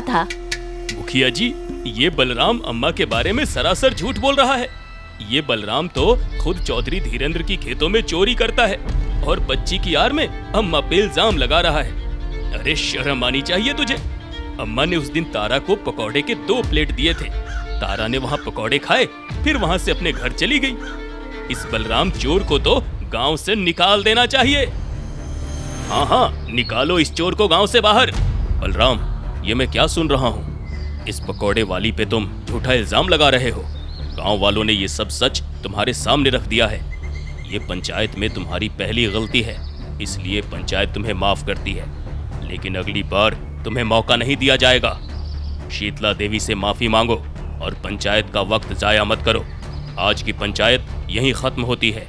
था। मुखिया जी, ये बलराम अम्मा के बारे में सरासर झूठ बोल रहा है। ये बलराम तो खुद चौधरी धीरेन्द्र की खेतों में चोरी करता है और बच्ची की आड़ में अम्मा पे इल्जाम लगा रहा है। अरे शर्म आनी चाहिए तुझे। अम्मा ने उस दिन तारा को पकौड़े के 2 प्लेट दिए थे। तारा ने वहाँ पकौड़े खाए, फिर वहाँ से अपने घर चली गई। इस बलराम चोर को तो गांव से निकाल देना चाहिए। हाँ हाँ, निकालो इस चोर को गांव से बाहर। बलराम, ये मैं क्या सुन रहा हूँ? इस पकौड़े वाली पे तुम झूठा इल्जाम लगा रहे हो। गांव वालों ने ये सब सच तुम्हारे सामने रख दिया है। ये पंचायत में तुम्हारी पहली गलती है, इसलिए पंचायत तुम्हें माफ करती है, लेकिन अगली बार तुम्हें मौका नहीं दिया जाएगा। शीतला देवी से माफी मांगो और पंचायत का वक्त जाया मत करो। आज की पंचायत यहीं खत्म होती है।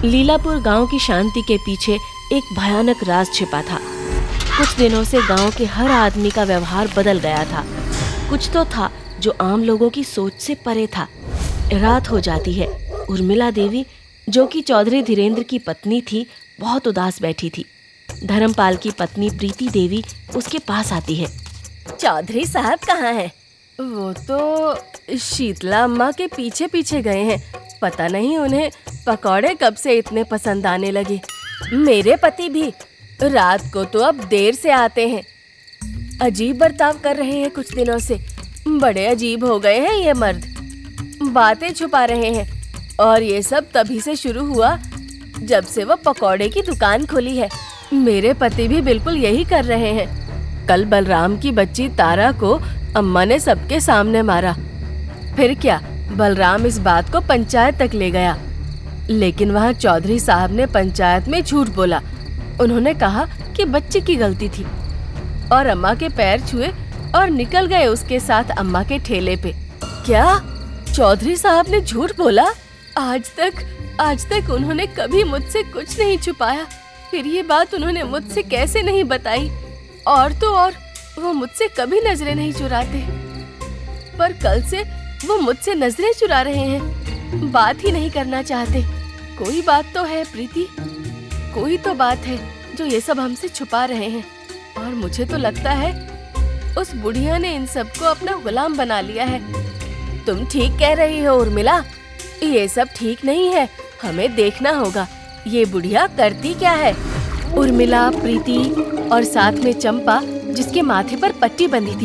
लीलापुर गांव की शांति के पीछे एक भयानक राज छिपा था। कुछ दिनों से गांव के हर आदमी का व्यवहार बदल गया था। कुछ तो था जो आम लोगों की सोच से परे था। रात हो जाती है। उर्मिला देवी, जो कि चौधरी धीरेन्द्र की पत्नी थी, बहुत उदास बैठी थी। धर्मपाल की पत्नी प्रीति देवी उसके पास आती है। चौधरी साहब कहाँ हैं? वो तो शीतला अम्मा के पीछे पीछे गए हैं। पता नहीं उन्हें पकौड़े कब से इतने पसंद आने लगे। मेरे पति भी रात को तो अब देर से आते हैं। अजीब बर्ताव कर रहे हैं कुछ दिनों से। बड़े अजीब हो गए हैं ये मर्द। बातें छुपा रहे हैं और ये सब तभी से शुरू हुआ जब से वो पकौड़े की दुकान खोली है। मेरे पति भी बिल्कुल यही कर रहे हैं। कल बलराम की बच्ची तारा को अम्मा ने सबके सामने मारा। फिर क्या, बलराम इस बात को पंचायत तक ले गया, लेकिन वहाँ चौधरी साहब ने पंचायत में झूठ बोला। उन्होंने कहा कि बच्ची की गलती थी और अम्मा के पैर छुए और निकल गए उसके साथ अम्मा के ठेले पे। क्या चौधरी साहब ने झूठ बोला? आज तक उन्होंने कभी मुझसे कुछ नहीं छुपाया। फिर ये बात उन्होंने मुझसे कैसे नहीं बताई? और तो और वो मुझसे कभी नजरें नहीं चुराते, पर कल से वो मुझसे नजरें चुरा रहे हैं। बात ही नहीं करना चाहते। कोई बात तो है प्रीति, कोई तो बात है जो ये सब हमसे छुपा रहे हैं। और मुझे तो लगता है उस बुढ़िया ने इन सबको अपना गुलाम बना लिया है। तुम ठीक कह रही हो उर्मिला, ये सब ठीक नहीं है। हमें देखना होगा ये बुढ़िया करती क्या है। उर्मिला, प्रीति और साथ में चंपा, जिसके माथे पर पट्टी बंधी थी,